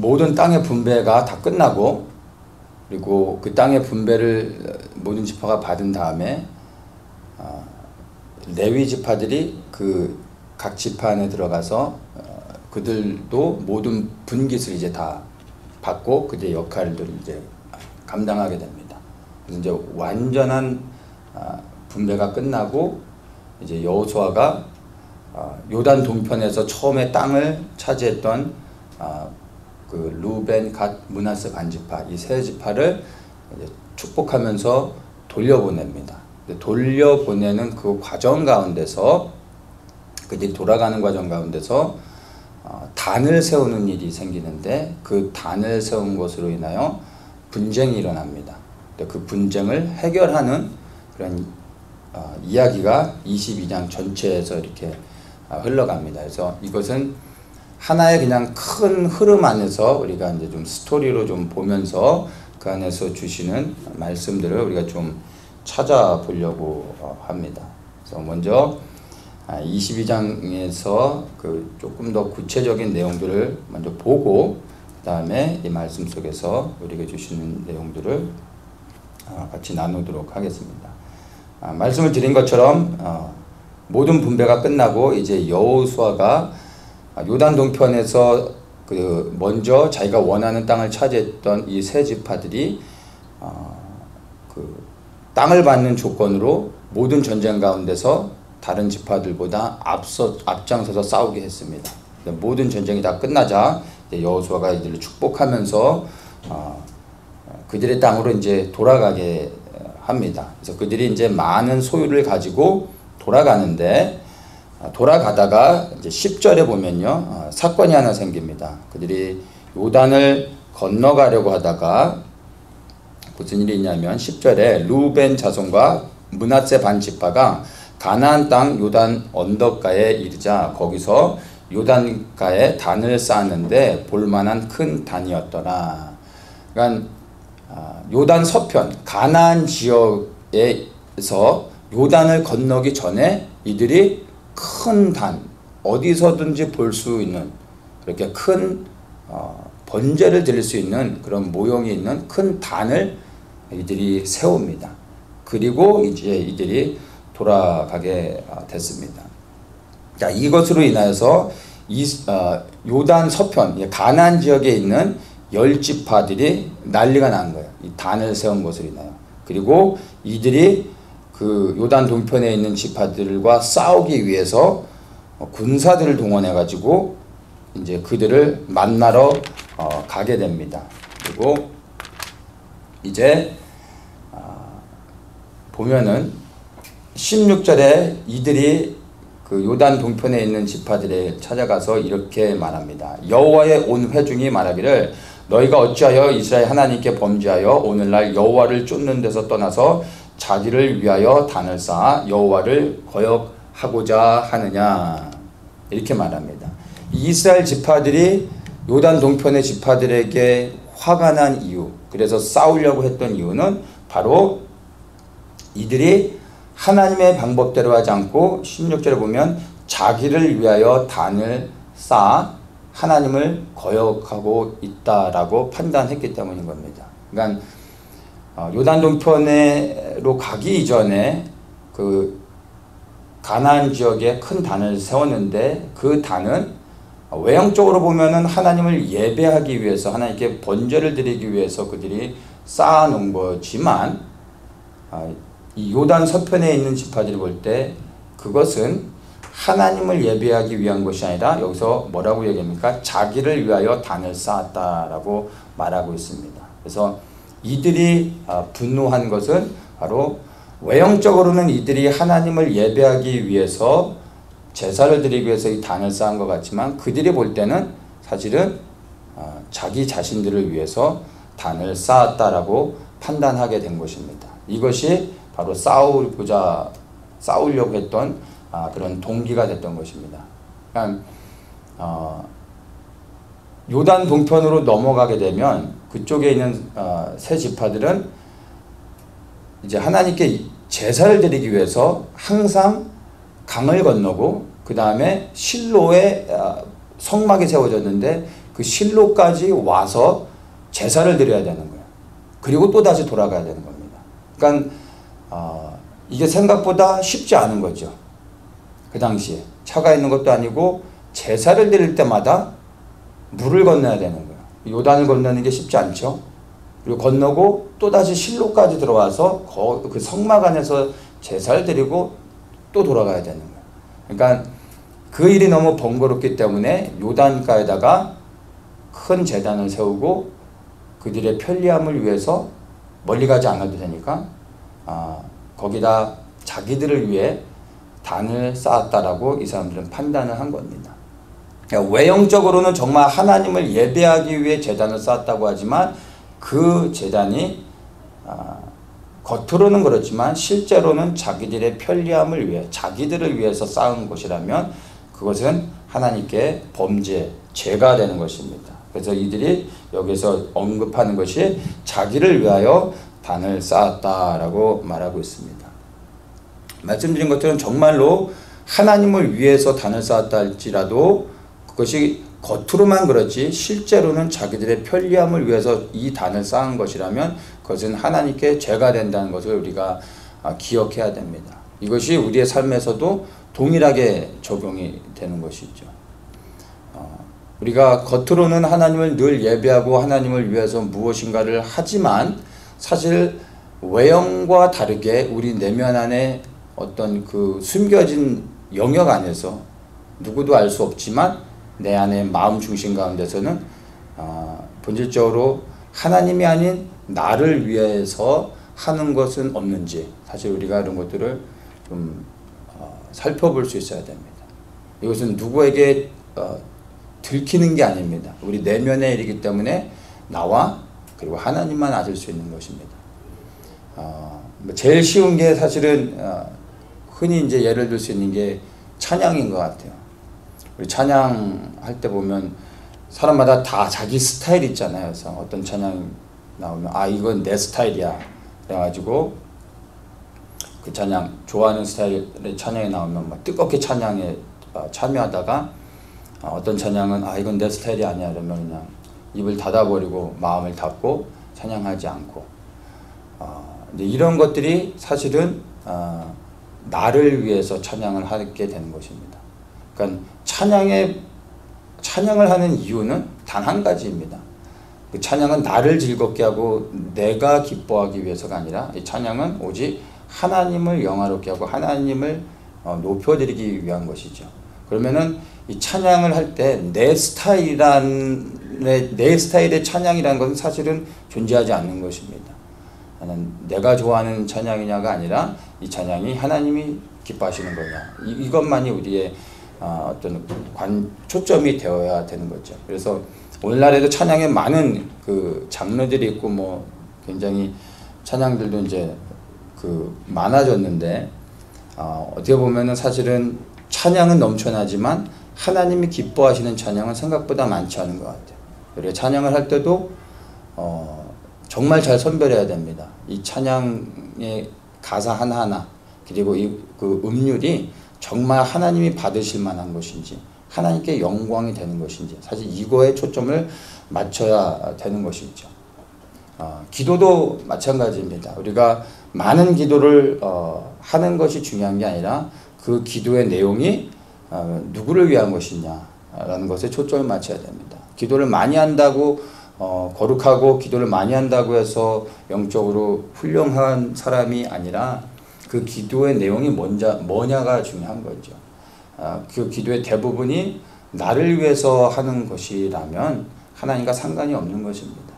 모든 땅의 분배가 다 끝나고, 그리고 그 땅의 분배를 모든 지파가 받은 다음에 레위 지파들이 그 각 지파 안에 들어가서 그들도 모든 분깃을 이제 다 받고 그들의 역할들을 이제 감당하게 됩니다. 그래서 이제 완전한 분배가 끝나고 이제 여호수아가 요단 동편에서 처음에 땅을 차지했던 그 루벤, 갓, 므낫세 반지파 이 세 지파를 이제 축복하면서 돌려보냅니다. 돌려보내는 그 과정 가운데서 그들이 돌아가는 과정 가운데서 단을 세우는 일이 생기는데 그 단을 세운 것으로 인하여 분쟁이 일어납니다. 그 분쟁을 해결하는 그런 이야기가 22장 전체에서 이렇게 흘러갑니다. 그래서 이것은 하나의 그냥 큰 흐름 안에서 우리가 이제 좀 스토리로 좀 보면서 그 안에서 주시는 말씀들을 우리가 좀 찾아보려고 합니다. 그래서 먼저 22장에서 그 조금 더 구체적인 내용들을 먼저 보고 그 다음에 이 말씀 속에서 우리에게 주시는 내용들을 같이 나누도록 하겠습니다. 말씀을 드린 것처럼 모든 분배가 끝나고 이제 여호수아가 요단 동편에서 그 먼저 자기가 원하는 땅을 차지했던 이 세 지파들이 그 땅을 받는 조건으로 모든 전쟁 가운데서 다른 지파들보다 앞장서서 싸우게 했습니다. 모든 전쟁이 다 끝나자 여호수아가 이들을 축복하면서 그들의 땅으로 이제 돌아가게 합니다. 그래서 그들이 이제 많은 소유를 가지고 돌아가는데 돌아가다가 이제 10절에 보면요 사건이 하나 생깁니다. 그들이 요단을 건너가려고 하다가 무슨 일이 있냐면 10절에 루벤 자손과 므낫세 반지파가 가나안 땅 요단 언덕가에 이르자 거기서 요단가에 단을 쌓았는데 볼만한 큰 단이었더라. 그러니까 요단 서편 가나안 지역에서 요단을 건너기 전에 이들이 큰 단, 어디서든지 볼 수 있는 그렇게 큰 번제를 드릴 수 있는 그런 모형이 있는 큰 단을 이들이 세웁니다. 그리고 이제 이들이 돌아가게 됐습니다. 자, 이것으로 인하여서 요단 서편 가나안 지역에 있는 10지파들이 난리가 난 거예요. 이 단을 세운 것으로 인하여. 그리고 이들이 그 요단 동편에 있는 지파들과 싸우기 위해서 군사들을 동원해 가지고 이제 그들을 만나러 가게 됩니다. 그리고 이제 보면은 16절에 이들이 그 요단 동편에 있는 지파들에 찾아가서 이렇게 말합니다. 여호와의 온 회중이 말하기를 너희가 어찌하여 이스라엘 하나님께 범죄하여 오늘날 여호와를 쫓는 데서 떠나서 자기를 위하여 단을 쌓아 여호와를 거역하고자 하느냐 이렇게 말합니다. 이스라엘 지파들이 요단 동편의 지파들에게 화가 난 이유, 그래서 싸우려고 했던 이유는 바로 이들이 하나님의 방법대로 하지 않고 16절에 보면 자기를 위하여 단을 쌓아 하나님을 거역하고 있다라고 판단했기 때문인 겁니다. 그러니까 요단 동편으로 가기 이전에 그 가나안 지역에 큰 단을 세웠는데 그 단은 외형적으로 보면은 하나님을 예배하기 위해서 하나님께 번제를 드리기 위해서 그들이 쌓아놓은 거지만 이 요단 서편에 있는 지파들이 볼 때 그것은 하나님을 예배하기 위한 것이 아니라 여기서 뭐라고 얘기합니까? 자기를 위하여 단을 쌓았다라고 말하고 있습니다. 그래서 이들이 분노한 것은 바로 외형적으로는 이들이 하나님을 예배하기 위해서 제사를 드리기 위해서 이 단을 쌓은 것 같지만 그들이 볼 때는 사실은 자기 자신들을 위해서 단을 쌓았다라고 판단하게 된 것입니다. 이것이 바로 싸우려고 했던 그런 동기가 됐던 것입니다. 그러니까 요단 동편으로 넘어가게 되면 그쪽에 있는 세 지파들은 이제 하나님께 제사를 드리기 위해서 항상 강을 건너고 그 다음에 실로에 성막이 세워졌는데 그 실로까지 와서 제사를 드려야 되는 거예요. 그리고 또 다시 돌아가야 되는 겁니다. 그러니까 이게 생각보다 쉽지 않은 거죠. 그 당시에 차가 있는 것도 아니고 제사를 드릴 때마다 물을 건너야 되는 거예요. 요단을 건너는 게 쉽지 않죠. 그리고 건너고 또 다시 실로까지 들어와서 그 성막 안에서 제사를 드리고 또 돌아가야 되는 거예요. 그러니까 그 일이 너무 번거롭기 때문에 요단가에다가 큰 제단을 세우고 그들의 편리함을 위해서 멀리 가지 않아도 되니까 거기다 자기들을 위해 단을 쌓았다라고 이 사람들은 판단을 한 겁니다. 그러니까 외형적으로는 정말 하나님을 예배하기 위해 제단을 쌓았다고 하지만 그 제단이 겉으로는 그렇지만 실제로는 자기들의 편리함을 위해 자기들을 위해서 쌓은 것이라면 그것은 하나님께 범죄, 죄가 되는 것입니다. 그래서 이들이 여기서 언급하는 것이 자기를 위하여 단을 쌓았다라고 말하고 있습니다. 말씀드린 것처럼 정말로 하나님을 위해서 단을 쌓았다 할지라도 그것이 겉으로만 그렇지 실제로는 자기들의 편리함을 위해서 이 단을 쌓은 것이라면 그것은 하나님께 죄가 된다는 것을 우리가 기억해야 됩니다. 이것이 우리의 삶에서도 동일하게 적용이 되는 것이죠. 우리가 겉으로는 하나님을 늘 예배하고 하나님을 위해서 무엇인가를 하지만 사실 외형과 다르게 우리 내면 안에 어떤 그 숨겨진 영역 안에서 누구도 알 수 없지만 내 안에 마음 중심 가운데서는 본질적으로 하나님이 아닌 나를 위해서 하는 것은 없는지 사실 우리가 이런 것들을 좀 살펴볼 수 있어야 됩니다. 이것은 누구에게 들키는 게 아닙니다. 우리 내면의 일이기 때문에 나와 그리고 하나님만 아실 수 있는 것입니다. 제일 쉬운 게 사실은 흔히 이제 예를 들 수 있는 게 찬양인 것 같아요. 우리 찬양할 때 보면 사람마다 다 자기 스타일 있잖아요. 그래서 어떤 찬양이 나오면 이건 내 스타일이야. 그래가지고 그 찬양 좋아하는 스타일의 찬양이 나오면 막 뜨겁게 찬양에 참여하다가 어떤 찬양은 이건 내 스타일이 아니야. 그러면 그냥 입을 닫아버리고 마음을 닫고 찬양하지 않고 이제 이런 것들이 사실은 나를 위해서 찬양을 하게 되는 것입니다. 그러니까 찬양을 하는 이유는 단 한 가지입니다. 그 찬양은 나를 즐겁게 하고 내가 기뻐하기 위해서가 아니라 이 찬양은 오직 하나님을 영화롭게 하고 하나님을 높여드리기 위한 것이죠. 그러면은 이 찬양을 할 때 내 스타일의 찬양이라는 것은 사실은 존재하지 않는 것입니다. 내가 좋아하는 찬양이냐가 아니라 이 찬양이 하나님이 기뻐하시는 거냐 이것만이 우리의 어떤 초점이 되어야 되는 거죠. 그래서 오늘날에도 찬양에 많은 그 장르들이 있고 뭐 굉장히 찬양들도 이제 많아졌는데 어떻게 보면은 사실은 찬양은 넘쳐나지만 하나님이 기뻐하시는 찬양은 생각보다 많지 않은 것 같아요. 그래서 찬양을 할 때도 정말 잘 선별해야 됩니다. 이 찬양의 가사 하나하나 그리고 그 음률이 정말 하나님이 받으실 만한 것인지 하나님께 영광이 되는 것인지 사실 이거에 초점을 맞춰야 되는 것이죠. 기도도 마찬가지입니다. 우리가 많은 기도를 하는 것이 중요한 게 아니라 그 기도의 내용이 누구를 위한 것이냐라는 것에 초점을 맞춰야 됩니다. 기도를 많이 한다고 거룩하고 기도를 많이 한다고 해서 영적으로 훌륭한 사람이 아니라 그 기도의 내용이 뭐냐가 중요한 거죠. 그 기도의 대부분이 나를 위해서 하는 것이라면 하나님과 상관이 없는 것입니다.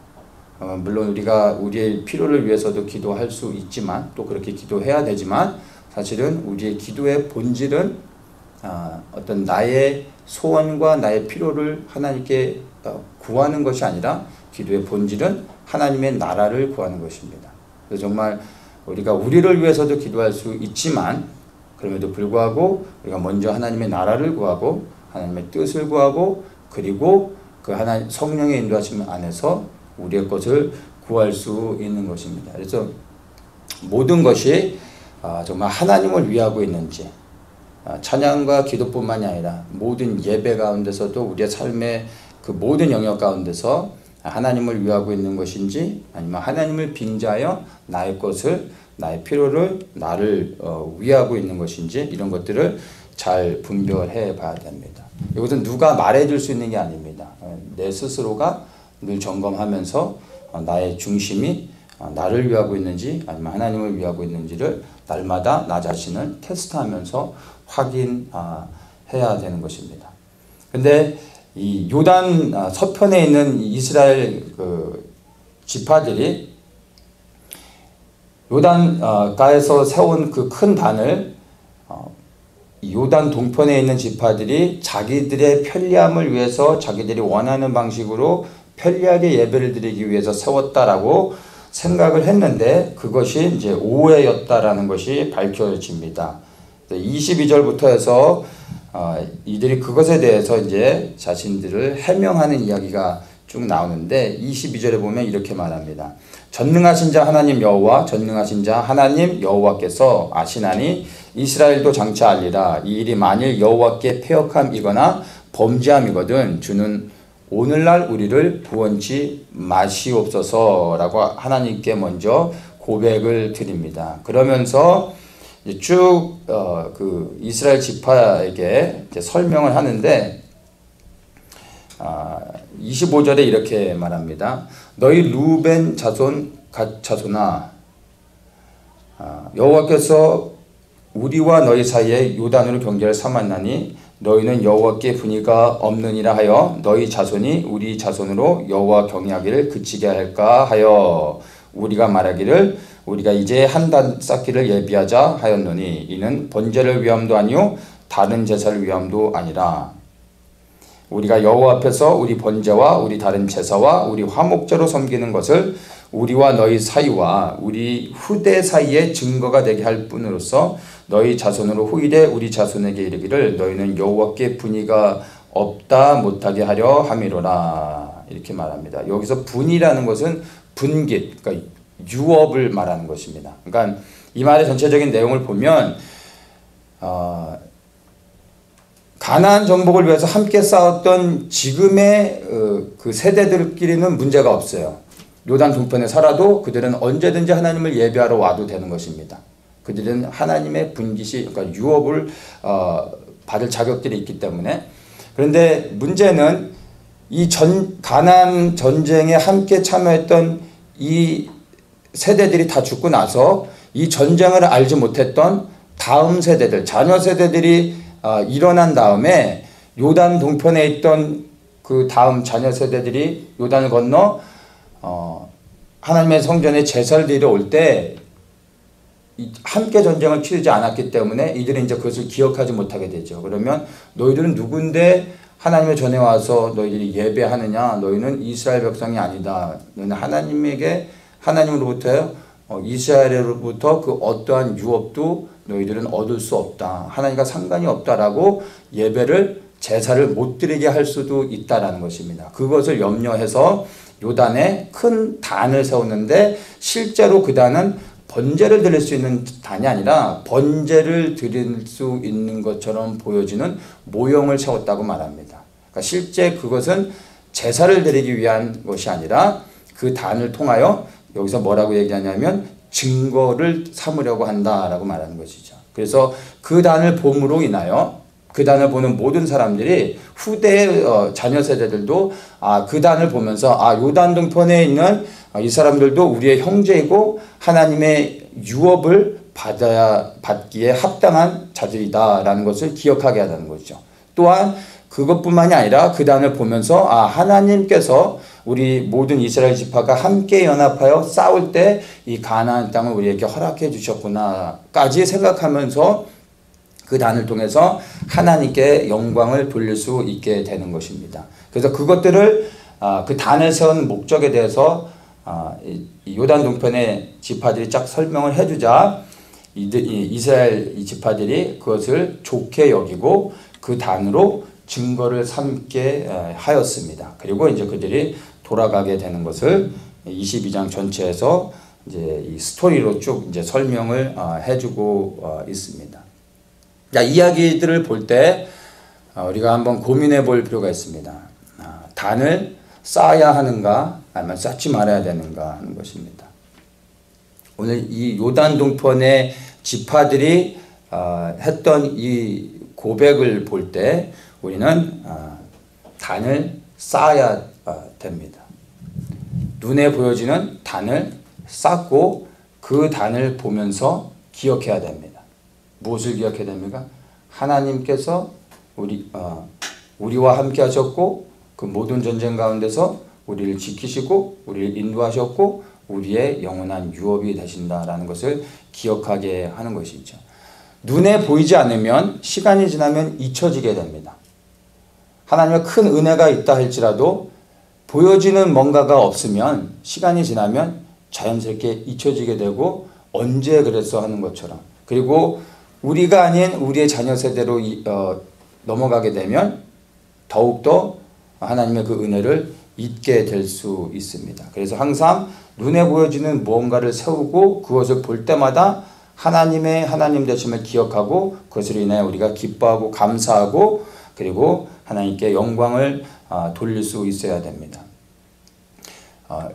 물론 우리가 우리의 필요를 위해서도 기도할 수 있지만 또 그렇게 기도해야 되지만 사실은 우리의 기도의 본질은 어떤 나의 소원과 나의 필요를 하나님께 구하는 것이 아니라 기도의 본질은 하나님의 나라를 구하는 것입니다. 그래서 정말 우리가 우리를 위해서도 기도할 수 있지만 그럼에도 불구하고 우리가 먼저 하나님의 나라를 구하고 하나님의 뜻을 구하고 그리고 그 하나님 성령의 인도하심 안에서 우리의 것을 구할 수 있는 것입니다. 그래서 모든 것이 정말 하나님을 위하고 있는지 찬양과 기도뿐만이 아니라 모든 예배 가운데서도 우리의 삶의 그 모든 영역 가운데서 하나님을 위하고 있는 것인지 아니면 하나님을 빙자하여 나의 것을 나의 필요를 나를 위하고 있는 것인지 이런 것들을 잘 분별해 봐야 됩니다. 이것은 누가 말해줄 수 있는 게 아닙니다. 내 스스로가 늘 점검하면서 나의 중심이 나를 위하고 있는지 아니면 하나님을 위하고 있는지를 날마다 나 자신을 테스트하면서 확인해야 되는 것입니다. 근데 이 요단 서편에 있는 이스라엘 그 지파들이 요단가에서 세운 그 큰 단을 요단 동편에 있는 지파들이 자기들의 편리함을 위해서 자기들이 원하는 방식으로 편리하게 예배를 드리기 위해서 세웠다라고 생각을 했는데 그것이 이제 오해였다라는 것이 밝혀집니다. 22절부터 해서 이들이 그것에 대해서 이제 자신들을 해명하는 이야기가 쭉 나오는데 22절에 보면 이렇게 말합니다. 전능하신 자 하나님 여호와 전능하신 자 하나님 여호와께서 아시나니 이스라엘도 장차 알리라. 이 일이 만일 여호와께 패역함이거나 범죄함이거든 주는 오늘날 우리를 구원치 마시옵소서라고 하나님께 먼저 고백을 드립니다. 그러면서 쭉 그 이스라엘 지파에게 이제 설명을 하는데 25절에 이렇게 말합니다. 너희 루벤 자손 갓 자손아 여호와께서 우리와 너희 사이에 요단으로 경계를 삼았나니 너희는 여호와께 분의가 없느니라 하여 너희 자손이 우리 자손으로 여호와 경외하기를 그치게 할까 하여 우리가 말하기를 우리가 이제 한 단 쌓기를 예비하자 하였노니 이는 번제를 위함도 아니요 다른 제사를 위함도 아니라 우리가 여호와 앞에서 우리 번제와 우리 다른 제사와 우리 화목제로 섬기는 것을 우리와 너희 사이와 우리 후대 사이에 증거가 되게 할 뿐으로서 너희 자손으로 후일에 우리 자손에게 이르기를 너희는 여호와께 분의가 없다 못하게 하려 함이로라 이렇게 말합니다. 여기서 분이라는 것은 분깃, 그러니까 유업을 말하는 것입니다. 그러니까 이 말의 전체적인 내용을 보면 가나안 정복을 위해서 함께 싸웠던 지금의 그 세대들끼리는 문제가 없어요. 요단 동편에 살아도 그들은 언제든지 하나님을 예배하러 와도 되는 것입니다. 그들은 하나님의 분깃이 그러니까 유업을 받을 자격들이 있기 때문에 그런데 문제는 이 가나안 전쟁에 함께 참여했던 이 세대들이 다 죽고 나서 이 전쟁을 알지 못했던 다음 세대들 자녀 세대들이 일어난 다음에 요단 동편에 있던 그 다음 자녀 세대들이 요단을 건너 하나님의 성전에 제사를 드리러 올 때 함께 전쟁을 치르지 않았기 때문에 이들은 이제 그것을 기억하지 못하게 되죠. 그러면 너희들은 누군데 하나님의 전에 와서 너희들이 예배하느냐? 너희는 이스라엘 백성이 아니다. 너희는 하나님으로부터 이스라엘로부터 그 어떠한 유업도 너희들은 얻을 수 없다. 하나님과 상관이 없다라고 예배를 제사를 못 드리게 할 수도 있다라는 것입니다. 그것을 염려해서 요단에 큰 단을 세웠는데 실제로 그 단은 번제를 드릴 수 있는 단이 아니라 번제를 드릴 수 있는 것처럼 보여지는 모형을 세웠다고 말합니다. 그러니까 실제 그것은 제사를 드리기 위한 것이 아니라 그 단을 통하여 여기서 뭐라고 얘기하냐면 증거를 삼으려고 한다라고 말하는 것이죠. 그래서 그 단을 봄으로 인하여 그 단을 보는 모든 사람들이 후대의 자녀 세대들도 그 단을 보면서 요단 동편에 있는 이 사람들도 우리의 형제이고 하나님의 유업을 받기에 합당한 자들이다라는 것을 기억하게 하는 거죠. 또한 그것뿐만이 아니라 그 단을 보면서 하나님께서 우리 모든 이스라엘 지파가 함께 연합하여 싸울 때 이 가나안 땅을 우리에게 허락해 주셨구나까지 생각하면서 그 단을 통해서 하나님께 영광을 돌릴 수 있게 되는 것입니다. 그래서 그것들을 그 단을 세운 목적에 대해서 요단 동편의 지파들이 쫙 설명을 해주자 이스라엘 지파들이 그것을 좋게 여기고 그 단으로 증거를 삼게 하였습니다. 그리고 이제 그들이 돌아가게 되는 것을 22장 전체에서 이제 이 스토리로 쭉 이제 설명을 해주고 있습니다. 자, 이야기들을 볼 때 우리가 한번 고민해 볼 필요가 있습니다. 단을 쌓아야 하는가 아니면 쌓지 말아야 되는가 하는 것입니다. 오늘 이 요단 동편의 지파들이 했던 이 고백을 볼 때 우리는 단을 쌓아야 됩니다. 눈에 보여지는 단을 쌓고 그 단을 보면서 기억해야 됩니다. 무엇을 기억해야 됩니까? 하나님께서 우리와 함께 하셨고 그 모든 전쟁 가운데서 우리를 지키시고 우리를 인도하셨고 우리의 영원한 유업이 되신다라는 것을 기억하게 하는 것이죠. 눈에 보이지 않으면 시간이 지나면 잊혀지게 됩니다. 하나님의 큰 은혜가 있다 할지라도 보여지는 뭔가가 없으면 시간이 지나면 자연스럽게 잊혀지게 되고 언제 그랬어 하는 것처럼, 그리고 우리가 아닌 우리의 자녀 세대로 넘어가게 되면 더욱더 하나님의 그 은혜를 잊게 될 수 있습니다. 그래서 항상 눈에 보여지는 무언가를 세우고 그것을 볼 때마다 하나님의 하나님 되심을 기억하고 그것으로 인해 우리가 기뻐하고 감사하고 그리고 하나님께 영광을 돌릴 수 있어야 됩니다.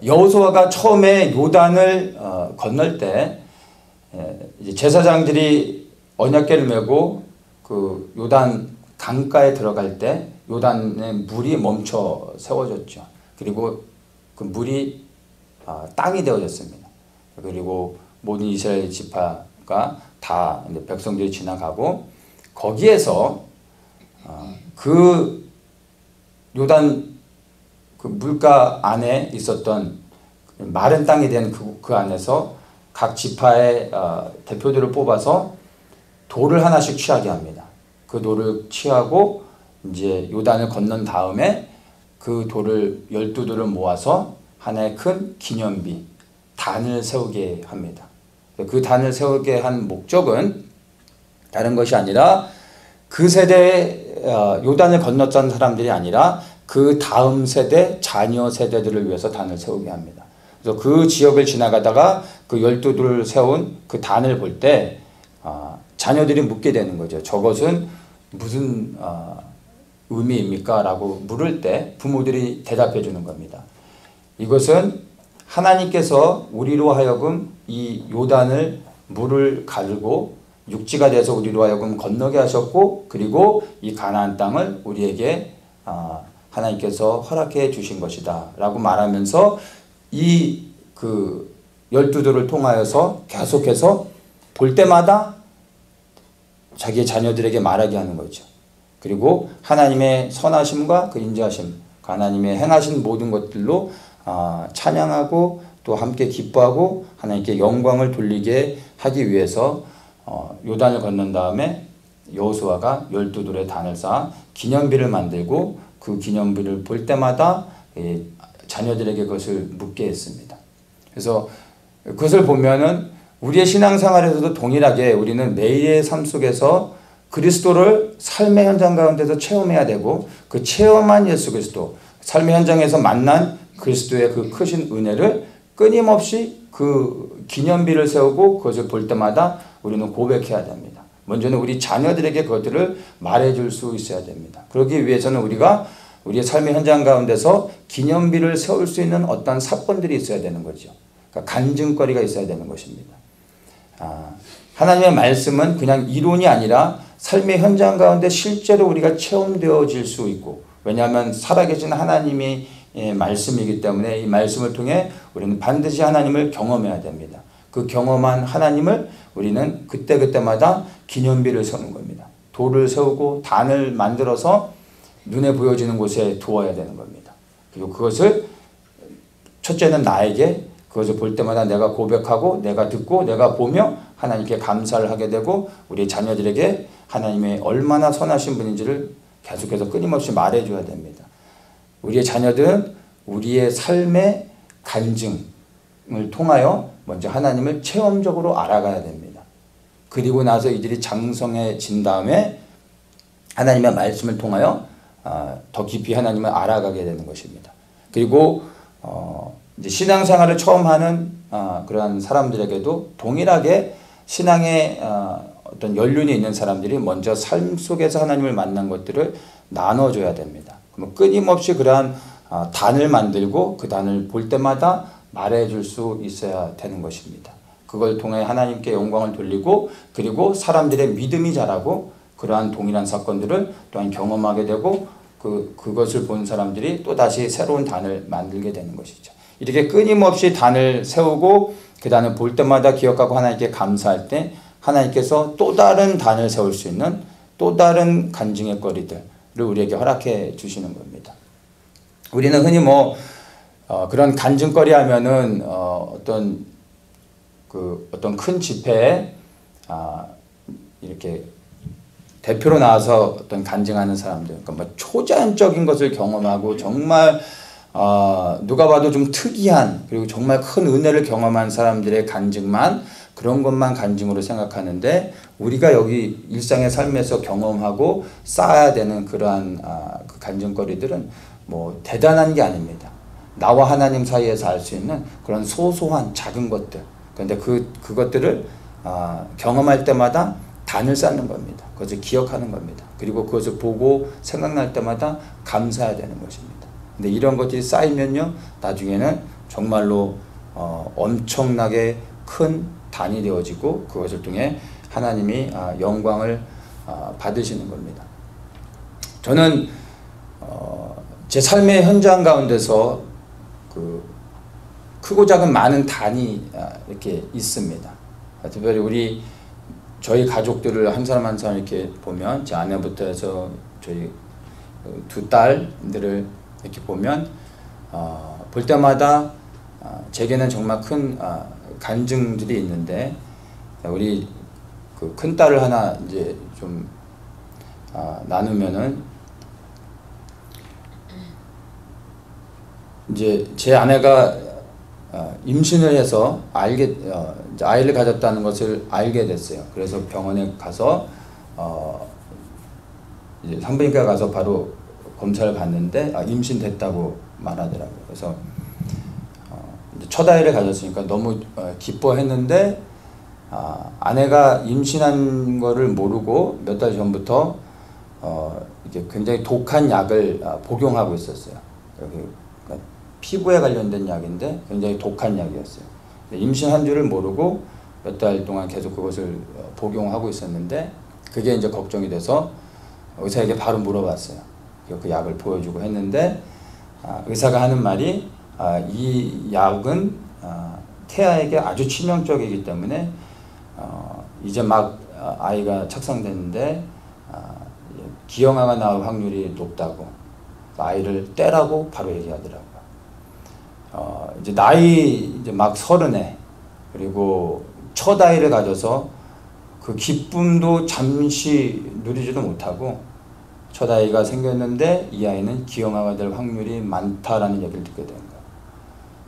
여호수아가 처음에 요단을 건널 때 이제 제사장들이 언약궤를 메고 그 요단 강가에 들어갈 때 요단의 물이 멈춰 세워졌죠. 그리고 그 물이 땅이 되어졌습니다. 그리고 모든 이스라엘 지파가 다 백성들이 지나가고 거기에서 그 요단 그 물가 안에 있었던 마른 땅이 된 그 안에서 각 지파의 대표들을 뽑아서 돌을 하나씩 취하게 합니다. 그 돌을 취하고 이제 요단을 건넌 다음에 그 돌을 12돌을 모아서 하나의 큰 기념비 단을 세우게 합니다. 그 단을 세우게 한 목적은 다른 것이 아니라 그 세대 요단을 건넜던 사람들이 아니라 그 다음 세대 자녀 세대들을 위해서 단을 세우게 합니다. 그래서 그 지역을 지나가다가 그 12돌을 세운 그 단을 볼 때 자녀들이 묻게 되는 거죠. 저것은 무슨 의미입니까? 라고 물을 때 부모들이 대답해 주는 겁니다. 이것은 하나님께서 우리로 하여금 이 요단을 물을 가르고 육지가 돼서 우리로 하여금 건너게 하셨고 그리고 이 가나안 땅을 우리에게 하나님께서 허락해 주신 것이다 라고 말하면서 이 그 12돌을 통하여서 계속해서 볼 때마다 자기의 자녀들에게 말하게 하는 거죠. 그리고 하나님의 선하심과 그 인자하심, 하나님의 행하신 모든 것들로 찬양하고 또 함께 기뻐하고 하나님께 영광을 돌리게 하기 위해서 요단을 건넌 다음에 여호수아가 12돌의 단을 쌓아 기념비를 만들고 그 기념비를 볼 때마다 자녀들에게 그것을 묻게 했습니다. 그래서 그것을 보면은 우리의 신앙생활에서도 동일하게 우리는 매일의 삶 속에서 그리스도를 삶의 현장 가운데서 체험해야 되고 그 체험한 예수 그리스도, 삶의 현장에서 만난 그리스도의 그 크신 은혜를 끊임없이 그 기념비를 세우고 그것을 볼 때마다 우리는 고백해야 됩니다. 먼저는 우리 자녀들에게 그것들을 말해줄 수 있어야 됩니다. 그러기 위해서는 우리가 우리의 삶의 현장 가운데서 기념비를 세울 수 있는 어떤 사건들이 있어야 되는 거죠. 그러니까 간증거리가 있어야 되는 것입니다. 하나님의 말씀은 그냥 이론이 아니라 삶의 현장 가운데 실제로 우리가 체험되어질 수 있고, 왜냐하면 살아계신 하나님이 말씀이기 때문에 이 말씀을 통해 우리는 반드시 하나님을 경험해야 됩니다. 그 경험한 하나님을 우리는 그때그때마다 기념비를 세우는 겁니다. 돌을 세우고 단을 만들어서 눈에 보여지는 곳에 두어야 되는 겁니다. 그리고 그것을 첫째는 나에게 그것을 볼 때마다 내가 고백하고 내가 듣고 내가 보며 하나님께 감사를 하게 되고 우리 자녀들에게 하나님의 얼마나 선하신 분인지를 계속해서 끊임없이 말해줘야 됩니다. 우리의 자녀들은 우리의 삶의 간증을 통하여 먼저 하나님을 체험적으로 알아가야 됩니다. 그리고 나서 이들이 장성해진 다음에 하나님의 말씀을 통하여 더 깊이 하나님을 알아가게 되는 것입니다. 그리고 이제 신앙생활을 처음 하는 그러한 사람들에게도 동일하게 신앙의 어떤 연륜이 있는 사람들이 먼저 삶 속에서 하나님을 만난 것들을 나눠줘야 됩니다. 그럼 끊임없이 그러한 단을 만들고 그 단을 볼 때마다 말해줄 수 있어야 되는 것입니다. 그걸 통해 하나님께 영광을 돌리고 그리고 사람들의 믿음이 자라고 그러한 동일한 사건들을 또한 경험하게 되고 그것을 본 사람들이 또다시 새로운 단을 만들게 되는 것이죠. 이렇게 끊임없이 단을 세우고 그 단을 볼 때마다 기억하고 하나님께 감사할 때 하나님께서 또 다른 단을 세울 수 있는 또 다른 간증의 거리들을 우리에게 허락해 주시는 겁니다. 우리는 흔히 그런 간증거리 하면은 어떤 큰 집회에 이렇게 대표로 나와서 어떤 간증하는 사람들, 그러니까 초자연적인 것을 경험하고 정말 누가 봐도 좀 특이한 그리고 정말 큰 은혜를 경험한 사람들의 간증만 그런 것만 간증으로 생각하는데 우리가 여기 일상의 삶에서 경험하고 쌓아야 되는 그러한 그 간증거리들은 대단한 게 아닙니다. 나와 하나님 사이에서 알 수 있는 그런 소소한 작은 것들. 그런데 그것들을 경험할 때마다 단을 쌓는 겁니다. 그것을 기억하는 겁니다. 그리고 그것을 보고 생각날 때마다 감사해야 되는 것입니다. 근데 이런 것들이 쌓이면요, 나중에는 정말로 엄청나게 큰 단이 되어지고 그것을 통해 하나님이 영광을 받으시는 겁니다. 저는 제 삶의 현장 가운데서 크고 작은 많은 단이 이렇게 있습니다. 특별히 저희 가족들을 한 사람 한 사람 이렇게 보면 제 아내부터 해서 저희 두 딸들을 이렇게 보면 볼 때마다 제게는 정말 큰 간증들이 있는데 우리 그 큰 딸을 하나 이제 좀 나누면은 이제 제 아내가 임신을 해서 아이를 가졌다는 것을 알게 됐어요. 그래서 병원에 가서 이제 산부인과 가서 바로 검사를 받는데 임신됐다고 말하더라고요. 그래서 이제 첫 아이를 가졌으니까 너무 기뻐했는데 아내가 임신한 거를 모르고 몇 달 전부터 이게 굉장히 독한 약을 복용하고 있었어요. 그러니까 피부에 관련된 약인데 굉장히 독한 약이었어요. 임신한 줄을 모르고 몇 달 동안 계속 그것을 복용하고 있었는데 그게 이제 걱정이 돼서 의사에게 바로 물어봤어요. 그 약을 보여주고 했는데 의사가 하는 말이 이 약은 태아에게 아주 치명적이기 때문에 이제 막 아이가 착상됐는데 기형아가 나올 확률이 높다고 아이를 떼라고 바로 얘기하더라고요. 이제 나이 이제 막 30에 그리고 첫 아이를 가져서 그 기쁨도 잠시 누리지도 못하고 첫 아이가 생겼는데 이 아이는 기형아가 될 확률이 많다라는 얘기를 듣게 된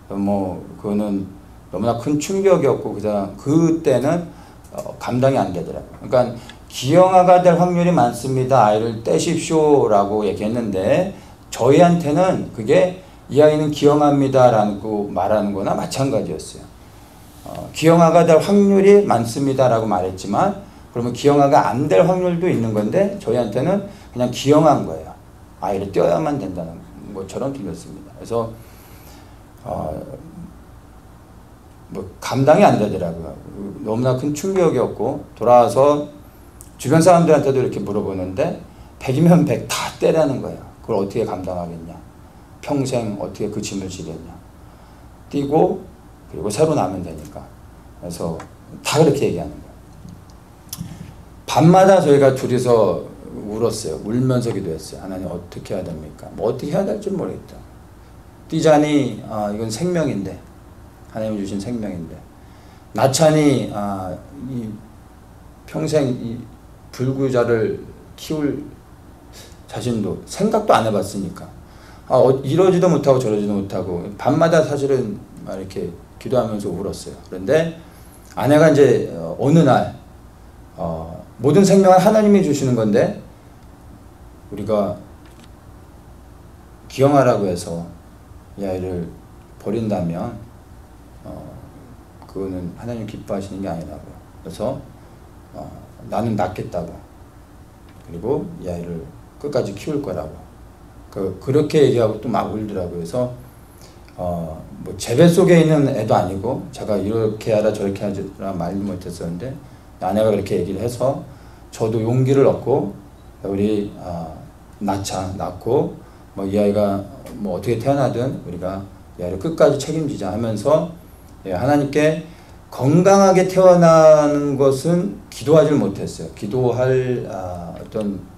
거예요. 그거는 너무나 큰 충격이었고 그때는 감당이 안 되더라고요. 그러니까 기형아가 될 확률이 많습니다. 아이를 떼십시오라고 얘기했는데 저희한테는 그게 이 아이는 기형아입니다라고 말하는 거나 마찬가지였어요. 기형아가 될 확률이 많습니다라고 말했지만 그러면 기형아가 안 될 확률도 있는 건데 저희한테는 그냥 기형아인 거예요. 아이를 떼어야만 된다는 것처럼 들렸습니다. 그래서 감당이 안 되더라고요. 너무나 큰 충격이었고 돌아와서 주변 사람들한테도 이렇게 물어보는데 100이면 100 다 떼라는 거예요. 그걸 어떻게 감당하겠냐. 평생 어떻게 그 짐을 지겠냐. 뛰고 그리고 새로 나면 되니까. 그래서 다 그렇게 얘기하는 거예요. 밤마다 저희가 둘이서 울었어요. 울면서 기도했어요. 하나님 어떻게 해야 됩니까? 어떻게 해야 될지 모르겠다. 뛰자니 이건 생명인데 하나님이 주신 생명인데 낳자니 이 평생 이 불구자를 키울 자신도 생각도 안 해봤으니까 이러지도 못하고 저러지도 못하고 밤마다 사실은 이렇게 기도하면서 울었어요. 그런데 아내가 이제 어느 날 모든 생명은 하나님이 주시는 건데 우리가 기형아라고 해서 이 아이를 버린다면 그거는 하나님 기뻐하시는 게 아니라고. 그래서 나는 낳겠다고. 그리고 이 아이를 끝까지 키울 거라고 그렇게 얘기하고 또 막 울더라고요. 그래서 뭐 재배 속에 있는 애도 아니고 제가 이렇게 하라 저렇게 하라 말도 못했었는데 아내가 그렇게 얘기를 해서 저도 용기를 얻고 우리 낳고 뭐 이 아이가 뭐 어떻게 태어나든 우리가 이 아이를 끝까지 책임지자 하면서 하나님께 건강하게 태어나는 것은 기도하지 못했어요. 기도할 어떤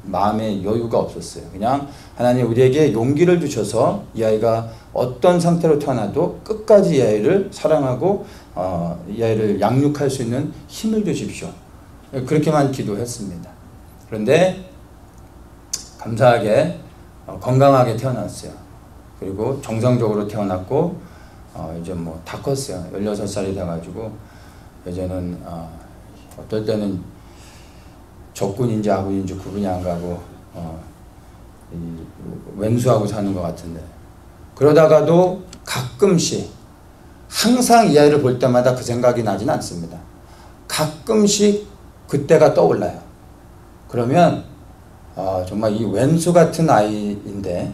마음의 여유가 없었어요. 그냥 하나님 우리에게 용기를 주셔서 이 아이가 어떤 상태로 태어나도 끝까지 이 아이를 사랑하고 이 아이를 양육할 수 있는 힘을 주십시오. 그렇게만 기도했습니다. 그런데 감사하게 건강하게 태어났어요. 그리고 정상적으로 태어났고 이제 뭐 다 컸어요. 16살이 돼가지고 이제는 어떨 때는 적군인지 아군인지 구분이 안 가고 왼수하고 사는 것 같은데, 그러다가도 가끔씩, 항상 이 아이를 볼 때마다 그 생각이 나진 않습니다. 가끔씩 그때가 떠올라요. 그러면 정말 이 왼수 같은 아이인데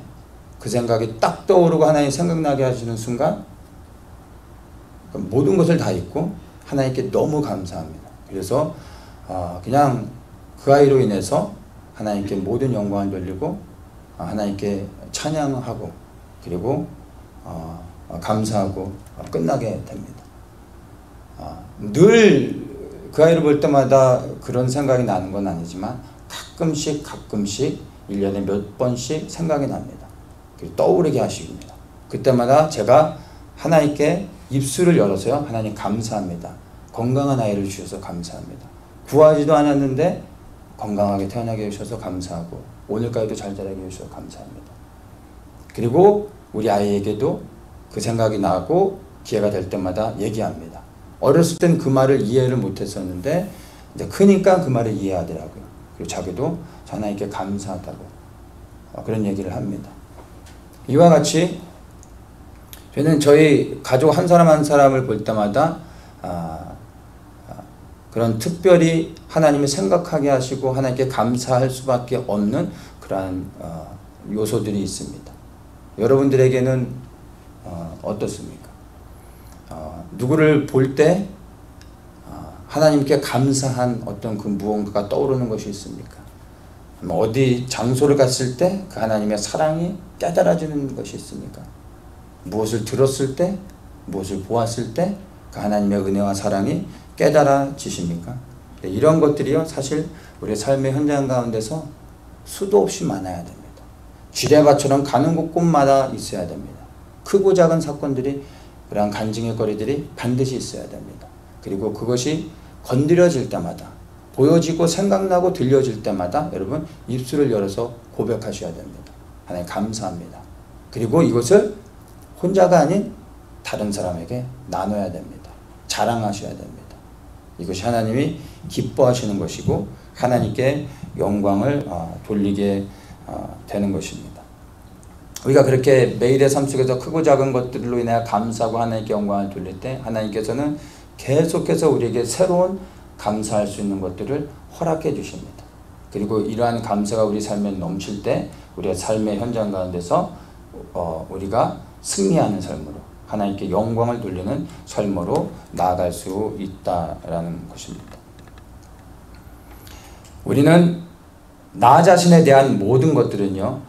그 생각이 딱 떠오르고 하나님 생각나게 하시는 순간 모든 것을 다 잊고 하나님께 너무 감사합니다. 그래서 그냥 그 아이로 인해서 하나님께 모든 영광을 돌리고 하나님께 찬양하고 그리고 감사하고 끝나게 됩니다. 늘 그 아이를 볼 때마다 그런 생각이 나는 건 아니지만 가끔씩 1년에 몇 번씩 생각이 납니다. 그리고 떠오르게 하십니다. 그때마다 제가 하나님께 입술을 열어서요, 하나님 감사합니다. 건강한 아이를 주셔서 감사합니다. 구하지도 않았는데 건강하게 태어나게 해주셔서 감사하고 오늘까지도 잘 자라게 해주셔서 감사합니다. 그리고 우리 아이에게도 그 생각이 나고 기회가 될 때마다 얘기합니다. 어렸을 땐 그 말을 이해를 못했었는데 이제 크니까 그 말을 이해하더라고요. 그리고 자기도 하나님께 감사하다고 그런 얘기를 합니다. 이와 같이 저는 저희 가족 한 사람 한 사람을 볼 때마다 그런 특별히 하나님을 생각하게 하시고 하나님께 감사할 수밖에 없는 그러한 요소들이 있습니다. 여러분들에게는 어떻습니까? 누구를 볼 때 하나님께 감사한 어떤 그 무언가가 떠오르는 것이 있습니까? 어디 장소를 갔을 때 그 하나님의 사랑이 깨달아지는 것이 있습니까? 무엇을 들었을 때, 무엇을 보았을 때 그 하나님의 은혜와 사랑이 깨달아지십니까? 이런 것들이요, 사실 우리의 삶의 현장 가운데서 수도 없이 많아야 됩니다. 지뢰밭처럼 가는 곳곳마다 있어야 됩니다. 크고 작은 사건들이, 그러한 간증의 거리들이 반드시 있어야 됩니다. 그리고 그것이 건드려질 때마다, 보여지고 생각나고 들려질 때마다 여러분 입술을 열어서 고백하셔야 됩니다. 하나님 감사합니다. 그리고 이것을 혼자가 아닌 다른 사람에게 나눠야 됩니다. 자랑하셔야 됩니다. 이것이 하나님이 기뻐하시는 것이고 하나님께 영광을 돌리게 되는 것입니다. 우리가 그렇게 매일의 삶 속에서 크고 작은 것들로 인해 감사하고 하나님께 영광을 돌릴 때 하나님께서는 계속해서 우리에게 새로운 감사할 수 있는 것들을 허락해 주십니다. 그리고 이러한 감사가 우리 삶에 넘칠 때 우리의 삶의 현장 가운데서 우리가 승리하는 삶으로 하나님께 영광을 돌리는 삶으로 나아갈 수 있다라는 것입니다. 우리는 나 자신에 대한 모든 것들은요,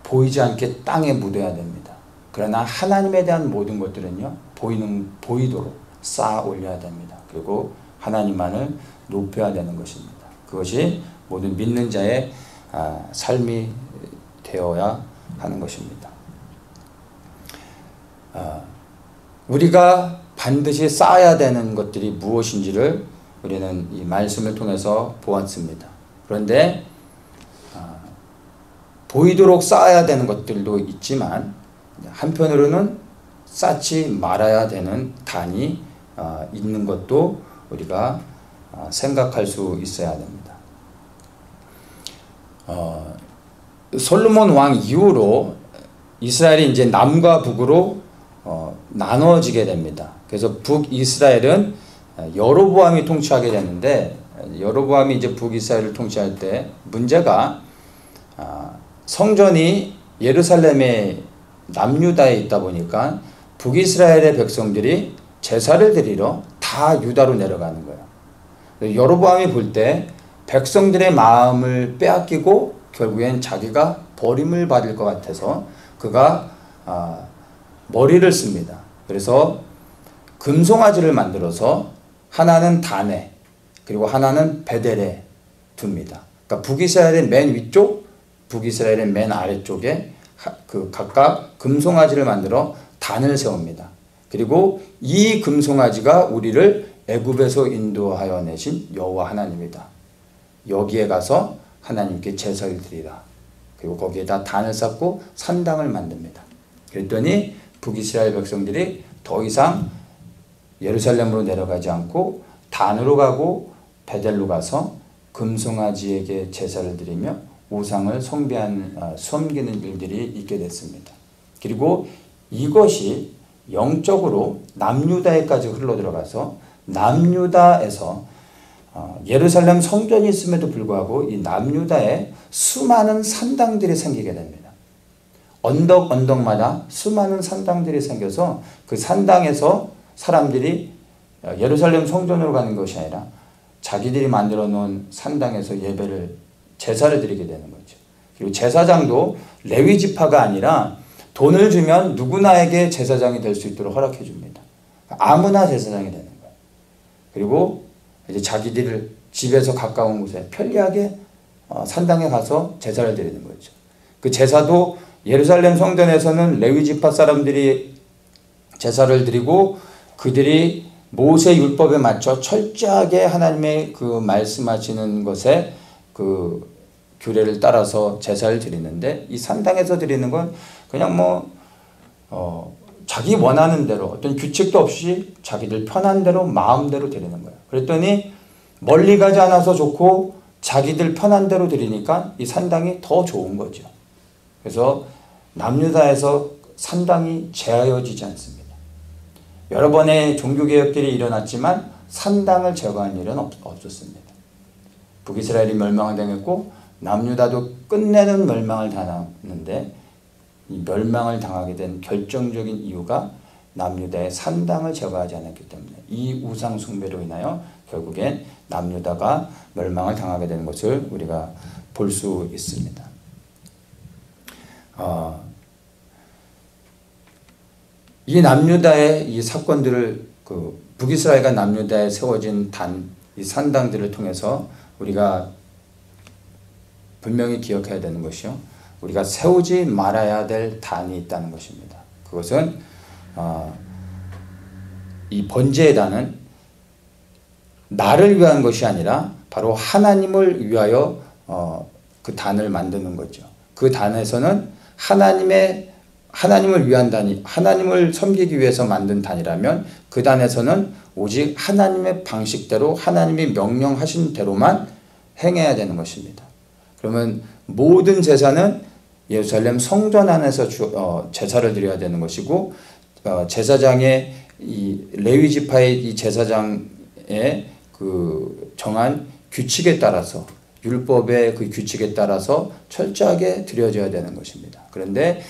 보이지 않게 땅에 묻어야 됩니다. 그러나 하나님에 대한 모든 것들은요, 보이도록 쌓아 올려야 됩니다. 그리고 하나님만을 높여야 되는 것입니다. 그것이 모든 믿는 자의 삶이 되어야 하는 것입니다. 우리가 반드시 쌓아야 되는 것들이 무엇인지를 우리는 이 말씀을 통해서 보았습니다. 그런데 보이도록 쌓아야 되는 것들도 있지만 한편으로는 쌓지 말아야 되는 단이 있는 것도 우리가 생각할 수 있어야 됩니다. 솔로몬 왕 이후로 이스라엘이 이제 남과 북으로 나눠지게 됩니다. 그래서 북이스라엘은 여로보암이 통치하게 되는데 여로보암이 이제 북이스라엘을 통치할 때 문제가 성전이 예루살렘의 남유다에 있다 보니까 북이스라엘의 백성들이 제사를 드리러 다 유다로 내려가는 거예요. 여로보암이 볼 때 백성들의 마음을 빼앗기고 결국엔 자기가 버림을 받을 것 같아서 그가 머리를 씁니다. 그래서 금송아지를 만들어서 하나는 단에 그리고 하나는 베델에 둡니다. 그러니까 북이스라엘의 맨 위쪽, 북이스라엘의 맨 아래쪽에 각각 금송아지를 만들어 단을 세웁니다. 그리고 이 금송아지가 우리를 애굽에서 인도하여 내신 여호와 하나님이다. 여기에 가서 하나님께 제사를 드리라. 그리고 거기에다 단을 쌓고 산당을 만듭니다. 그랬더니 북이스라엘 백성들이 더 이상 예루살렘으로 내려가지 않고 단으로 가고 베델로 가서 금송아지에게 제사를 드리며 우상을 섬기는 일들이 있게 됐습니다. 그리고 이것이 영적으로 남유다에까지 흘러들어가서 남유다에서 예루살렘 성전이 있음에도 불구하고 이 남유다에 수많은 산당들이 생기게 됩니다. 언덕마다 수많은 산당들이 생겨서 그 산당에서 사람들이 예루살렘 성전으로 가는 것이 아니라 자기들이 만들어 놓은 산당에서 제사를 드리게 되는 거죠. 그리고 제사장도 레위 지파가 아니라 돈을 주면 누구나에게 제사장이 될 수 있도록 허락해 줍니다. 아무나 제사장이 되는 거예요. 그리고 이제 자기들 집에서 가까운 곳에 편리하게 산당에 가서 제사를 드리는 거죠. 그 제사도 예루살렘 성전에서는 레위 지파 사람들이 제사를 드리고 그들이 모세 율법에 맞춰 철저하게 하나님의 그 말씀하시는 것에 그 규례를 따라서 제사를 드리는데 이 산당에서 드리는 건 그냥 자기 원하는 대로 어떤 규칙도 없이 자기들 편한 대로 마음대로 드리는 거예요. 그랬더니 멀리 가지 않아서 좋고 자기들 편한 대로 드리니까 이 산당이 더 좋은 거죠. 그래서 남유다에서 산당이 제하여지지 않습니다. 여러 번의 종교개혁들이 일어났지만 산당을 제거한 일은 없었습니다. 북이스라엘이 멸망을 당했고 남유다도 끝내는 멸망을 당하는데 이 멸망을 당하게 된 결정적인 이유가 남유다의 산당을 제거하지 않았기 때문에 이 우상 숭배로 인하여 결국엔 남유다가 멸망을 당하게 되는 것을 우리가 볼 수 있습니다. 이 남유다의 이 사건들을 북이스라엘과 남유다에 세워진 이 산당들을 통해서 우리가 분명히 기억해야 되는 것이요. 우리가 세우지 말아야 될 단이 있다는 것입니다. 그것은 이 번제의 단은 나를 위한 것이 아니라 바로 하나님을 위하여 그 단을 만드는 거죠. 그 단에서는 하나님을 위한 단이 하나님을 섬기기 위해서 만든 단이라면 그 단에서는 오직 하나님의 방식대로 하나님이 명령하신 대로만 행해야 되는 것입니다. 그러면 모든 제사는 예루살렘 성전 안에서 제사를 드려야 되는 것이고 제사장의 이 레위 지파의 이 제사장의 그 정한 규칙에 따라서 율법의 그 규칙에 따라서 철저하게 드려져야 되는 것입니다. 그런데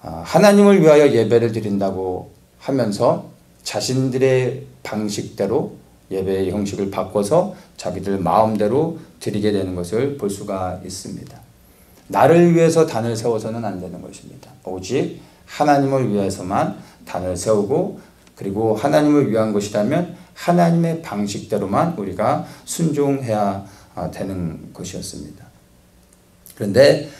하나님을 위하여 예배를 드린다고 하면서 자신들의 방식대로 예배의 형식을 바꿔서 자기들 마음대로 드리게 되는 것을 볼 수가 있습니다. 나를 위해서 단을 세워서는 안 되는 것입니다. 오직 하나님을 위해서만 단을 세우고 그리고 하나님을 위한 것이라면 하나님의 방식대로만 우리가 순종해야 되는 것이었습니다. 그런데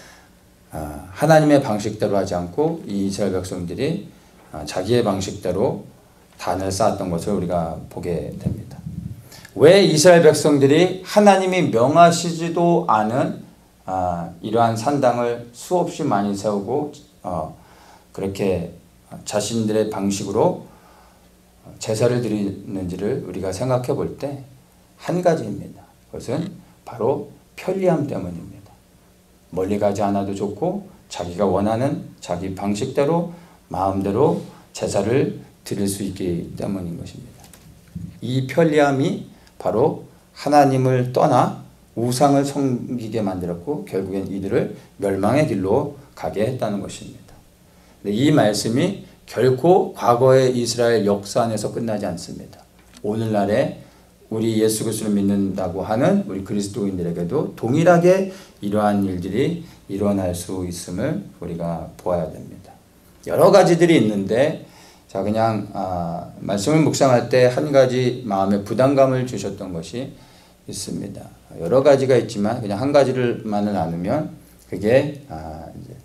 하나님의 방식대로 하지 않고 이 이스라엘 백성들이 자기의 방식대로 단을 쌓았던 것을 우리가 보게 됩니다. 왜 이스라엘 백성들이 하나님이 명하시지도 않은 이러한 산당을 수없이 많이 세우고 그렇게 자신들의 방식으로 제사를 드리는지를 우리가 생각해 볼 때 한 가지입니다. 그것은 바로 편리함 때문입니다. 멀리 가지 않아도 좋고 자기가 원하는 자기 방식대로 마음대로 제사를 드릴 수 있기 때문인 것입니다. 이 편리함이 바로 하나님을 떠나 우상을 섬기게 만들었고 결국엔 이들을 멸망의 길로 가게 했다는 것입니다. 이 말씀이 결코 과거의 이스라엘 역사 안에서 끝나지 않습니다. 오늘날에 우리 예수 그리스도를 믿는다고 하는 우리 그리스도인들에게도 동일하게 이러한 일들이 일어날 수 있음을 우리가 보아야 됩니다. 여러 가지들이 있는데 자 그냥 말씀을 묵상할 때 한 가지 마음에 부담감을 주셨던 것이 있습니다. 여러 가지가 있지만 그냥 한 가지를만을 나누면 그게 이제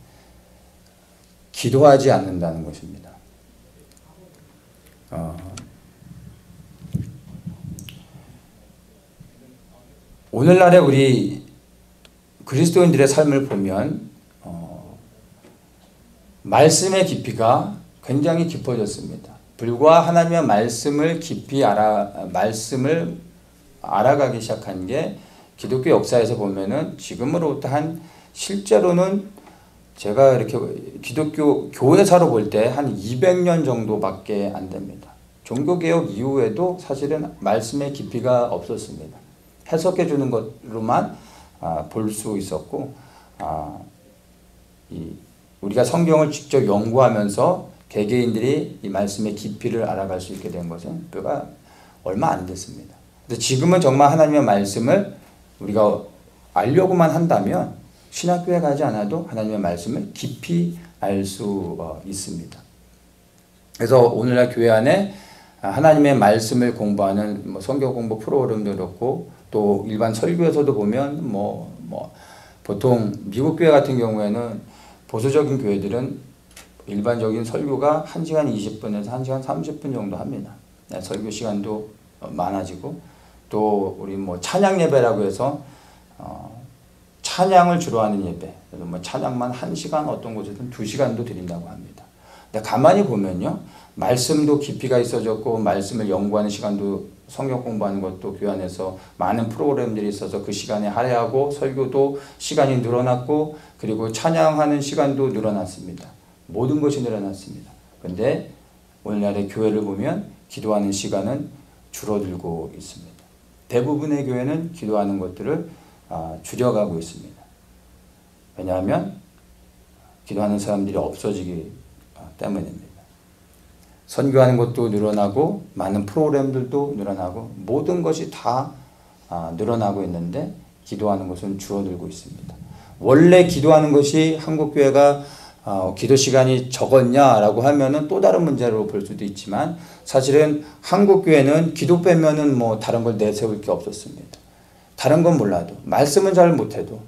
기도하지 않는다는 것입니다. 오늘날의 우리 그리스도인들의 삶을 보면 말씀의 깊이가 굉장히 깊어졌습니다. 불과 하나님의 말씀을 깊이 말씀을 알아가기 시작한 게 기독교 역사에서 보면은 지금으로부터 실제로는 제가 이렇게 기독교 교회사로 볼 때 한 200년 정도밖에 안 됩니다. 종교개혁 이후에도 사실은 말씀의 깊이가 없었습니다. 해석해 주는 것으로만 볼 수 있었고 우리가 성경을 직접 연구하면서 개개인들이 이 말씀의 깊이를 알아갈 수 있게 된 것은 뼈가 얼마 안 됐습니다. 근데 지금은 정말 하나님의 말씀을 우리가 알려고만 한다면 신학교에 가지 않아도 하나님의 말씀을 깊이 알 수 있습니다. 그래서 오늘날 교회 안에 하나님의 말씀을 공부하는 성경 공부 프로그램도 그렇고 또 일반 설교에서도 보면 보통 미국 교회 같은 경우에는 보수적인 교회들은 일반적인 설교가 1시간 20분에서 1시간 30분 정도 합니다. 설교 시간도 많아지고 또 우리 찬양 예배라고 해서 찬양을 주로 하는 예배. 그래서 찬양만 1시간 어떤 곳에서는 2시간도 드린다고 합니다. 근데 가만히 보면요. 말씀도 깊이가 있어졌고 말씀을 연구하는 시간도 성경 공부하는 것도 교회 안에서 많은 프로그램들이 있어서 그 시간에 할애하고 설교도 시간이 늘어났고 그리고 찬양하는 시간도 늘어났습니다. 모든 것이 늘어났습니다. 그런데 오늘날의 교회를 보면 기도하는 시간은 줄어들고 있습니다. 대부분의 교회는 기도하는 것들을 줄여가고 있습니다. 왜냐하면 기도하는 사람들이 없어지기 때문입니다. 선교하는 것도 늘어나고 많은 프로그램들도 늘어나고 모든 것이 다 늘어나고 있는데 기도하는 것은 줄어들고 있습니다. 원래 기도하는 것이 한국교회가 기도 시간이 적었냐라고 하면은 또 다른 문제로 볼 수도 있지만 사실은 한국교회는 기도 빼면은 다른 걸 내세울 게 없었습니다. 다른 건 몰라도 말씀은 잘 못해도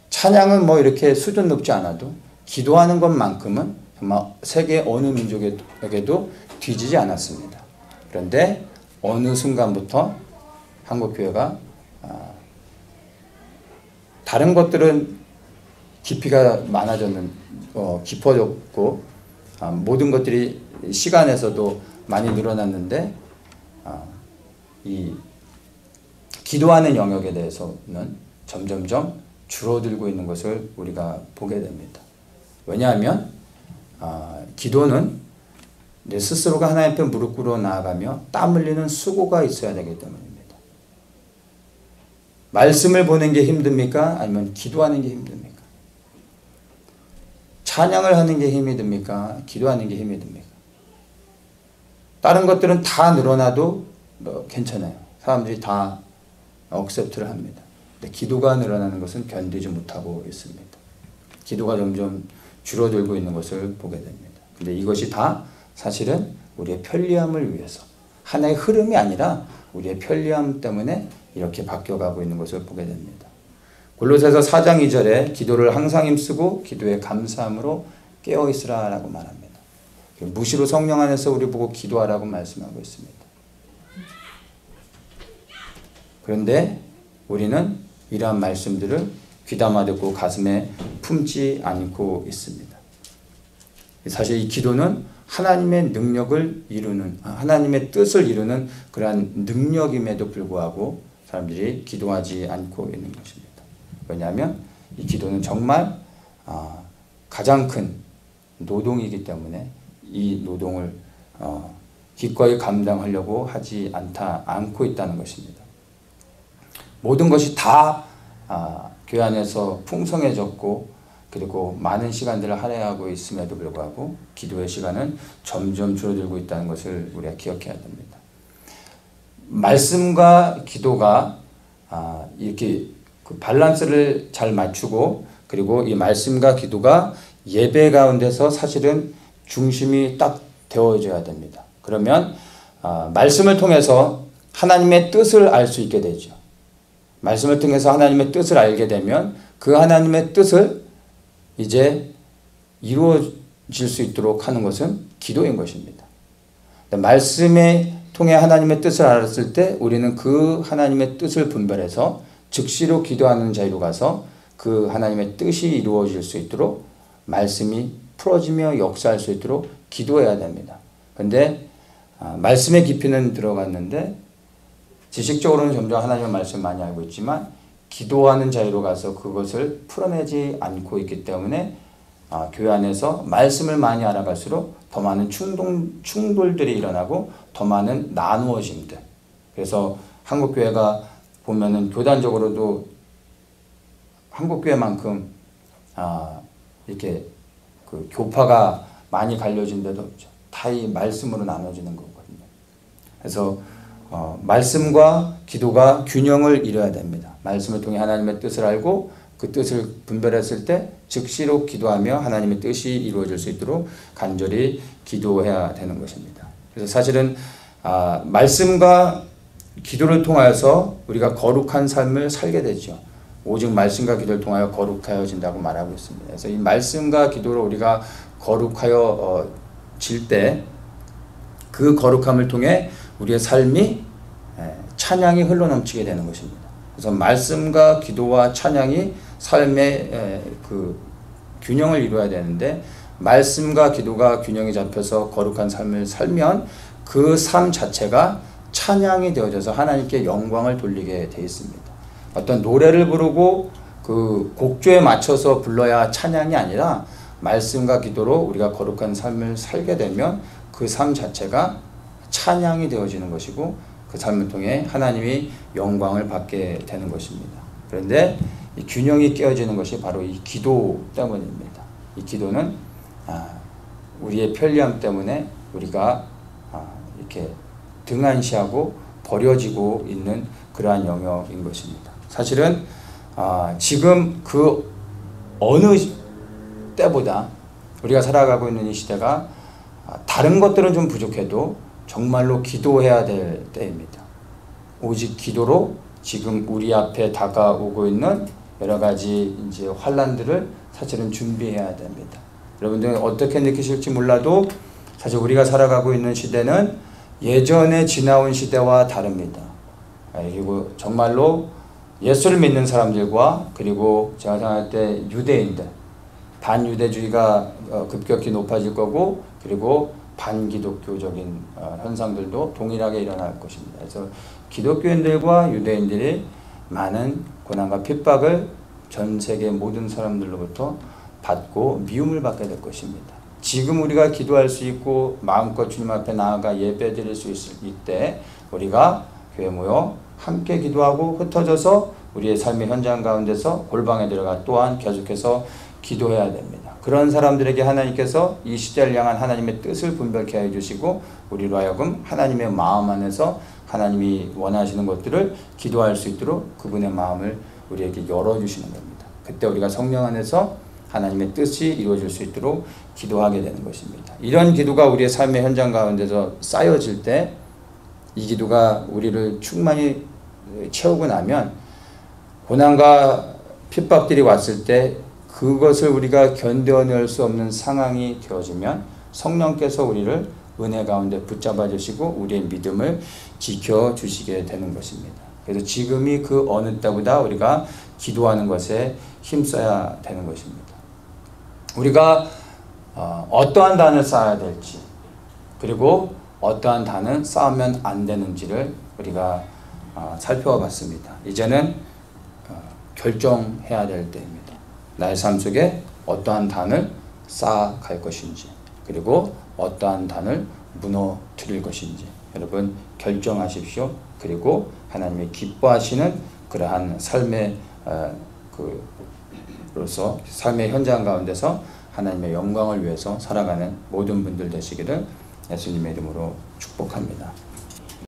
찬양은 이렇게 수준 높지 않아도 기도하는 것만큼은 정말 세계 어느 민족에게도 뒤지지 않았습니다. 그런데 어느 순간부터 한국교회가 다른 것들은 깊이가 깊어졌고 모든 것들이 시간에서도 많이 늘어났는데 이 기도하는 영역에 대해서는 점점점 줄어들고 있는 것을 우리가 보게 됩니다. 왜냐하면 기도는 내 스스로가 하나님 앞에 무릎 꿇어 나아가며 땀 흘리는 수고가 있어야 되기 때문입니다. 말씀을 보는 게 힘듭니까? 아니면 기도하는 게 힘듭니까? 찬양을 하는 게 힘이 듭니까? 기도하는 게 힘이 듭니까? 다른 것들은 다 늘어나도 괜찮아요. 사람들이 다 억셉트를 합니다. 근데 기도가 늘어나는 것은 견디지 못하고 있습니다. 기도가 점점 줄어들고 있는 것을 보게 됩니다. 근데 이것이 다 사실은 우리의 편리함을 위해서 하나의 흐름이 아니라 우리의 편리함 때문에 이렇게 바뀌어가고 있는 것을 보게 됩니다. 골로새서 4장 2절에 기도를 항상 힘쓰고 기도에 감사함으로 깨어있으라 라고 말합니다. 무시로 성령 안에서 우리 보고 기도하라고 말씀하고 있습니다. 그런데 우리는 이러한 말씀들을 귀담아 듣고 가슴에 품지 않고 있습니다. 사실 이 기도는 하나님의 능력을 이루는, 하나님의 뜻을 이루는 그러한 능력임에도 불구하고 사람들이 기도하지 않고 있는 것입니다. 왜냐하면 이 기도는 정말 가장 큰 노동이기 때문에 이 노동을 기꺼이 감당하려고 하지 않고 있다는 것입니다. 모든 것이 다 교회 안에서 풍성해졌고 그리고 많은 시간들을 할애하고 있음에도 불구하고 기도의 시간은 점점 줄어들고 있다는 것을 우리가 기억해야 됩니다. 말씀과 기도가 이렇게 그 밸런스를 잘 맞추고 그리고 이 말씀과 기도가 예배 가운데서 사실은 중심이 딱 되어져야 됩니다. 그러면 말씀을 통해서 하나님의 뜻을 알 수 있게 되죠. 말씀을 통해서 하나님의 뜻을 알게 되면 그 하나님의 뜻을 이제 이루어질 수 있도록 하는 것은 기도인 것입니다. 말씀에 통해 하나님의 뜻을 알았을 때 우리는 그 하나님의 뜻을 분별해서 즉시로 기도하는 자리로 가서 그 하나님의 뜻이 이루어질 수 있도록 말씀이 풀어지며 역사할 수 있도록 기도해야 됩니다. 그런데 말씀의 깊이는 들어갔는데 지식적으로는 점점 하나님의 말씀을 많이 알고 있지만 기도하는 자리로 가서 그것을 풀어내지 않고 있기 때문에 교회 안에서 말씀을 많이 알아갈수록 더 많은 충돌들이 일어나고 더 많은 나누어짐들. 그래서 한국교회가 보면은 교단적으로도 한국교회만큼 이렇게 그 교파가 많이 갈려진 데도 없죠. 다 이 말씀으로 나눠지는 거거든요. 그래서 말씀과 기도가 균형을 이뤄야 됩니다. 말씀을 통해 하나님의 뜻을 알고 그 뜻을 분별했을 때 즉시로 기도하며 하나님의 뜻이 이루어질 수 있도록 간절히 기도해야 되는 것입니다. 그래서 사실은 말씀과 기도를 통하여서 우리가 거룩한 삶을 살게 되죠. 오직 말씀과 기도를 통하여 거룩하여진다고 말하고 있습니다. 그래서 이 말씀과 기도로 우리가 거룩하여 질 때 그 거룩함을 통해 우리의 삶이 찬양이 흘러넘치게 되는 것입니다. 그래서 말씀과 기도와 찬양이 삶의 그 균형을 이루어야 되는데 말씀과 기도가 균형이 잡혀서 거룩한 삶을 살면 그 삶 자체가 찬양이 되어져서 하나님께 영광을 돌리게 되어 있습니다. 어떤 노래를 부르고 그 곡조에 맞춰서 불러야 찬양이 아니라 말씀과 기도로 우리가 거룩한 삶을 살게 되면 그 삶 자체가 찬양이 되어지는 것이고 그 삶을 통해 하나님이 영광을 받게 되는 것입니다. 그런데 이 균형이 깨어지는 것이 바로 이 기도 때문입니다. 이 기도는 우리의 편리함 때문에 우리가 이렇게 등한시하고 버려지고 있는 그러한 영역인 것입니다. 사실은 지금 그 어느 때보다 우리가 살아가고 있는 이 시대가 다른 것들은 좀 부족해도 정말로 기도해야 될 때입니다. 오직 기도로 지금 우리 앞에 다가오고 있는 여러 가지 이제 환란들을 사실은 준비해야 됩니다. 여러분들 어떻게 느끼실지 몰라도 사실 우리가 살아가고 있는 시대는 예전에 지나온 시대와 다릅니다. 그리고 정말로 예수를 믿는 사람들과 그리고 제가 생각할 때 유대인들, 반유대주의가 급격히 높아질 거고 그리고 반기독교적인 현상들도 동일하게 일어날 것입니다. 그래서 기독교인들과 유대인들이 많은 고난과 핍박을 전 세계 모든 사람들로부터 받고 미움을 받게 될 것입니다. 지금 우리가 기도할 수 있고 마음껏 주님 앞에 나아가 예배 드릴 수 있을 때 우리가 교회 모여 함께 기도하고 흩어져서 우리의 삶의 현장 가운데서 골방에 들어가 또한 계속해서 기도해야 됩니다. 그런 사람들에게 하나님께서 이 시대를 향한 하나님의 뜻을 분별케 해주시고 우리로 하여금 하나님의 마음 안에서 하나님이 원하시는 것들을 기도할 수 있도록 그분의 마음을 우리에게 열어주시는 겁니다. 그때 우리가 성령 안에서 하나님의 뜻이 이루어질 수 있도록 기도하게 되는 것입니다. 이런 기도가 우리의 삶의 현장 가운데서 쌓여질 때 이 기도가 우리를 충만히 채우고 나면 고난과 핍박들이 왔을 때 그것을 우리가 견뎌낼 수 없는 상황이 되어지면 성령께서 우리를 은혜 가운데 붙잡아 주시고 우리의 믿음을 지켜주시게 되는 것입니다. 그래서 지금이 그 어느 때보다 우리가 기도하는 것에 힘써야 되는 것입니다. 우리가 어떠한 단을 쌓아야 될지 그리고 어떠한 단은 쌓으면 안 되는지를 우리가 살펴봤습니다. 이제는 결정해야 될 때입니다. 나의 삶 속에 어떠한 단을 쌓아갈 것인지 그리고 어떠한 단을 무너뜨릴 것인지 여러분 결정하십시오. 그리고 하나님이 기뻐하시는 그러한 삶의 그로서 삶의 현장 가운데서 하나님의 영광을 위해서 살아가는 모든 분들 되시기를 예수님의 이름으로 축복합니다.